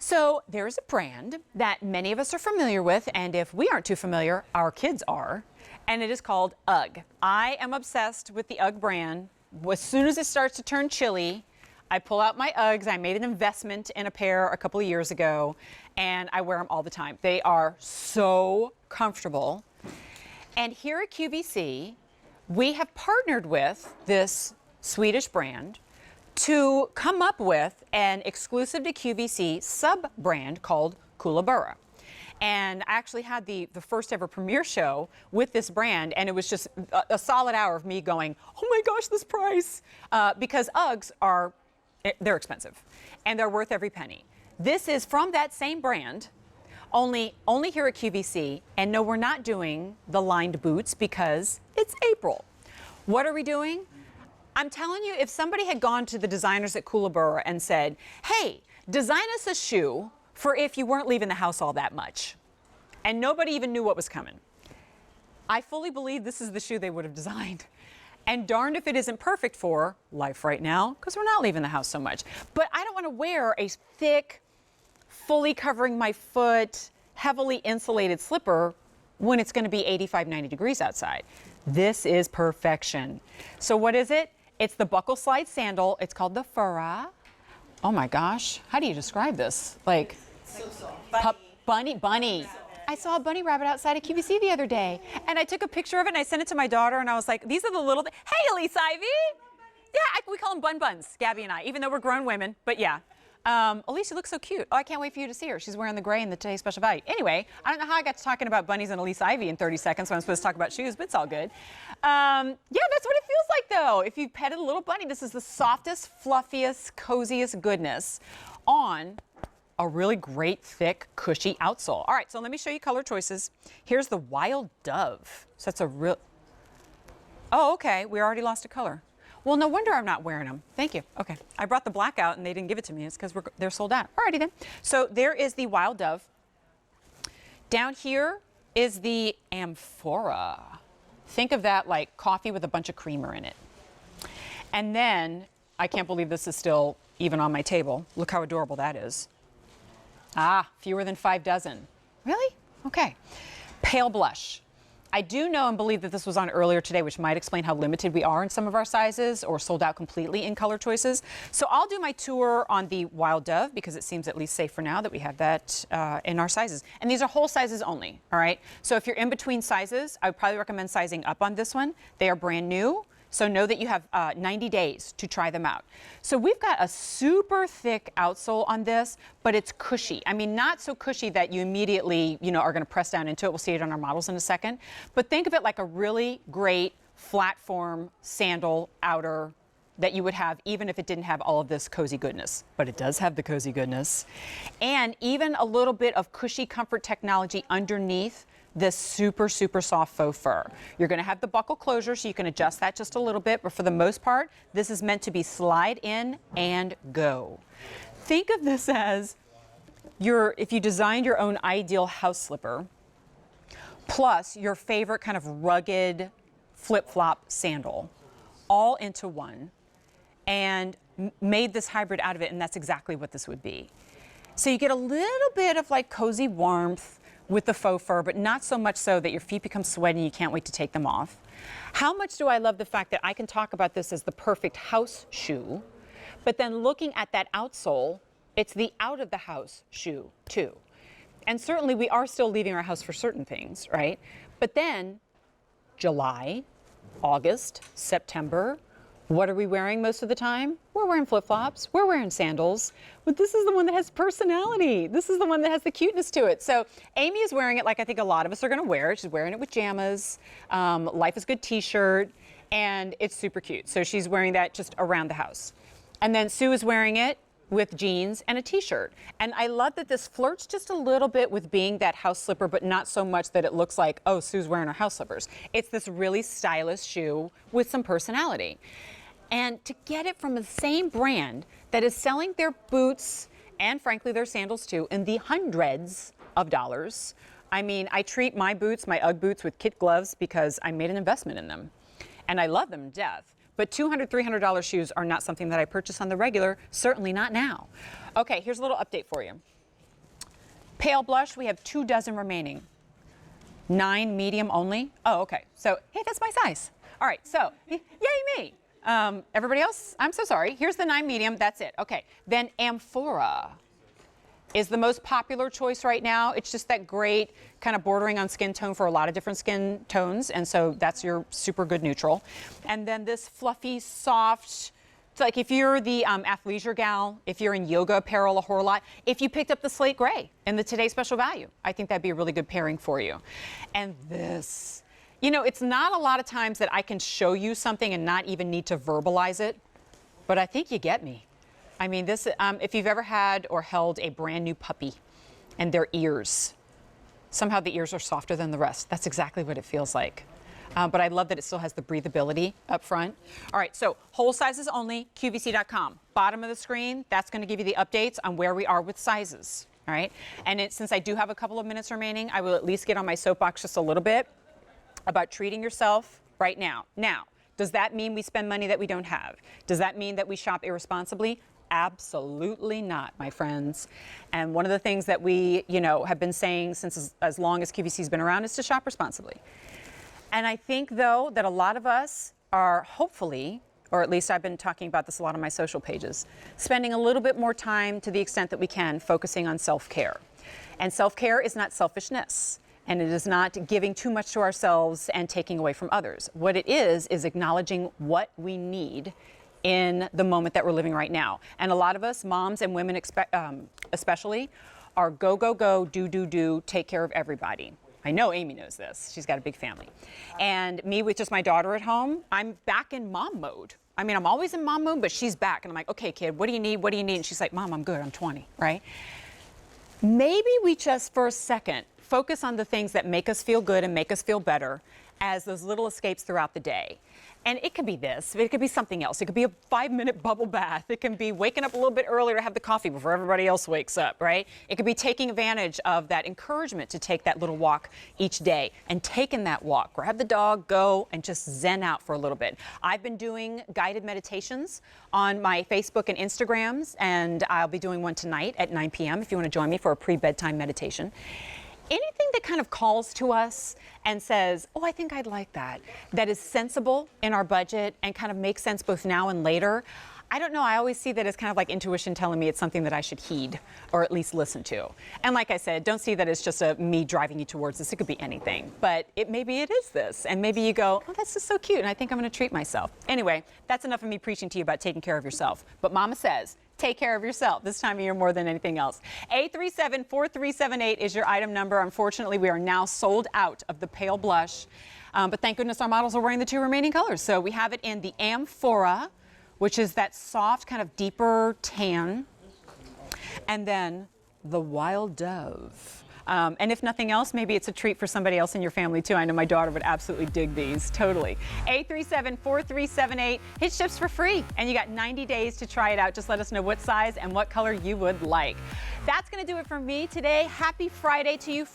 So there's a brand that many of us are familiar with, and if we aren't too familiar, our kids are, and it is called UGG. I am obsessed with the UGG brand. As soon as it starts to turn chilly, I pull out my Uggs. I made an investment in a pair a couple of years ago, and I wear them all the time. They are so comfortable. And here at QVC, we have partnered with this Swedish brand to come up with an exclusive to QVC sub-brand called Koolaburra. And I actually had the first ever premiere show with this brand, and it was just a solid hour of me going, oh my gosh, this price. Because Uggs they're expensive, and they're worth every penny. This is from that same brand, only here at QVC, and no, we're not doing the lined boots because it's April. What are we doing? I'm telling you, if somebody had gone to the designers at Koolaburra and said, hey, design us a shoe for if you weren't leaving the house all that much, and nobody even knew what was coming, I fully believe this is the shoe they would have designed. And darned if it isn't perfect for life right now, because we're not leaving the house so much. But I don't want to wear a thick, fully covering my foot, heavily insulated slipper when it's going to be 85, 90 degrees outside. This is perfection. So what is it? It's the buckle slide sandal. It's called the Furr-ah. Oh my gosh, how do you describe this? Like, so soft. Bunny. I saw a bunny rabbit outside of QVC the other day, and I took a picture of it and I sent it to my daughter, and I was like, these are the little, hey, Elise Ivy. Yeah, we call them bun buns, Gabby and I, even though we're grown women, but yeah. Elise, you look so cute. Oh, I can't wait for you to see her. She's wearing the gray in the Today's Special Value. Anyway, I don't know how I got to talking about bunnies and Elise Ivy in 30 seconds when I'm supposed to talk about shoes, but it's all good. Yeah, that's what it feels like, though. If you petted a little bunny, this is the softest, fluffiest, coziest goodness on a really great, thick, cushy outsole. All right, so let me show you color choices. Here's the Wild Dove. So that's a real... Oh, okay, we already lost a color. Well, no wonder I'm not wearing them. Thank you. Okay, I brought the black out and they didn't give it to me. It's because they're sold out. All righty then. So there is the Wild Dove. Down here is the Amphora. Think of that like coffee with a bunch of creamer in it. And then, I can't believe this is still even on my table. Look how adorable that is. Ah, fewer than 5 dozen. Really? Okay. Pale blush. I do know and believe that this was on earlier today, which might explain how limited we are in some of our sizes or sold out completely in color choices. So I'll do my tour on the Wild Dove because it seems at least safe for now that we have that in our sizes. And these are whole sizes only, all right? So if you're in between sizes, I would probably recommend sizing up on this one. They are brand new. So know that you have 90 days to try them out. So we've got a super thick outsole on this, but it's cushy. I mean, not so cushy that you immediately, are going to press down into it. We'll see it on our models in a second. But think of it like a really great flat form sandal outer that you would have even if it didn't have all of this cozy goodness. But it does have the cozy goodness. And even a little bit of cushy comfort technology underneath this super, super soft faux fur. You're going to have the buckle closure, so you can adjust that just a little bit, but for the most part, this is meant to be slide in and go. Think of this as if you designed your own ideal house slipper, plus your favorite kind of rugged flip-flop sandal, all into one, and made this hybrid out of it, and that's exactly what this would be. So you get a little bit of like cozy warmth with the faux fur, but not so much so that your feet become sweaty and you can't wait to take them off. How much do I love the fact that I can talk about this as the perfect house shoe, but then looking at that outsole, it's the out of the house shoe too. And certainly we are still leaving our house for certain things, right? But then July, August, September, what are we wearing most of the time? We're wearing flip-flops, we're wearing sandals, but this is the one that has personality. This is the one that has the cuteness to it. So Amy is wearing it like I think a lot of us are gonna wear it. She's wearing it with jammas, Life is Good t-shirt, and it's super cute. So she's wearing that just around the house. And then Sue is wearing it with jeans and a t-shirt. And I love that this flirts just a little bit with being that house slipper, but not so much that it looks like, oh, Sue's wearing her house slippers. It's this really stylish shoe with some personality. And to get it from the same brand that is selling their boots and frankly their sandals too in the hundreds of dollars. I mean, I treat my boots, my UGG boots, with kid gloves because I made an investment in them. And I love them to death. But $200, $300 shoes are not something that I purchase on the regular, certainly not now. Okay, here's a little update for you. Pale blush, we have 2 dozen remaining. 9 medium only. Oh, okay. So, hey, that's my size. All right, so, yay me. Everybody else, I'm so sorry. Here's the 9 medium, that's it. Okay, then Furr-ah is the most popular choice right now. It's just that great kind of bordering on skin tone for a lot of different skin tones, and so that's your super good neutral. And then this fluffy, soft, it's like if you're the athleisure gal, if you're in yoga apparel a whole lot, if you picked up the slate gray in the Today Special Value, I think that'd be a really good pairing for you. And this, you know, it's not a lot of times that I can show you something and not even need to verbalize it, but I think you get me. I mean, this, if you've ever had or held a brand new puppy and their ears, somehow the ears are softer than the rest. That's exactly what it feels like. But I love that it still has the breathability up front. All right, so whole sizes only, QVC.com. Bottom of the screen, that's going to give you the updates on where we are with sizes. All right, and since I do have a couple of minutes remaining, I will at least get on my soapbox just a little bit about treating yourself right now. Now, does that mean we spend money that we don't have? Does that mean that we shop irresponsibly? Absolutely not, my friends. And one of the things that we, you know, have been saying since as long as QVC's been around is to shop responsibly. And I think, though, that a lot of us are hopefully, or at least I've been talking about this a lot on my social pages, spending a little bit more time to the extent that we can focusing on self-care. And self-care is not selfishness. And it is not giving too much to ourselves and taking away from others. What it is acknowledging what we need in the moment that we're living right now. And a lot of us, moms and women especially, are go, go, go, do, do, do, take care of everybody. I know Amy knows this. She's got a big family. And me with just my daughter at home, I'm back in mom mode. I mean, I'm always in mom mode, but she's back. And I'm like, okay, kid, what do you need? What do you need? And she's like, Mom, I'm good. I'm 20, right? Maybe we just, for a second, focus on the things that make us feel good and make us feel better as those little escapes throughout the day. And it could be this, it could be something else. It could be a 5-minute bubble bath. It can be waking up a little bit earlier to have the coffee before everybody else wakes up, right? It could be taking advantage of that encouragement to take that little walk each day and taking that walk. Grab the dog, go, and just zen out for a little bit. I've been doing guided meditations on my Facebook and Instagrams, and I'll be doing one tonight at 9 p.m. if you want to join me for a pre-bedtime meditation. Anything that kind of calls to us and says, oh, I think I'd like that, that is sensible in our budget and kind of makes sense both now and later. I don't know, I always see that as kind of like intuition telling me it's something that I should heed or at least listen to. And like I said, don't see that as just me driving you towards this. It could be anything, but maybe it is this. And maybe you go, oh, that's just so cute, and I think I'm gonna treat myself. Anyway, that's enough of me preaching to you about taking care of yourself. But Mama says, take care of yourself this time of year more than anything else. 837-4378 is your item number. Unfortunately, we are now sold out of the pale blush. But thank goodness our models are wearing the 2 remaining colors. So we have it in the Furr-ah, which is that soft, kind of deeper tan. And then the Wild Dove. And if nothing else, maybe it's a treat for somebody else in your family too. I know my daughter would absolutely dig these, totally. 837-4378, it ships for free. And you got 90 days to try it out. Just let us know what size and what color you would like. That's gonna do it for me today. Happy Friday to you.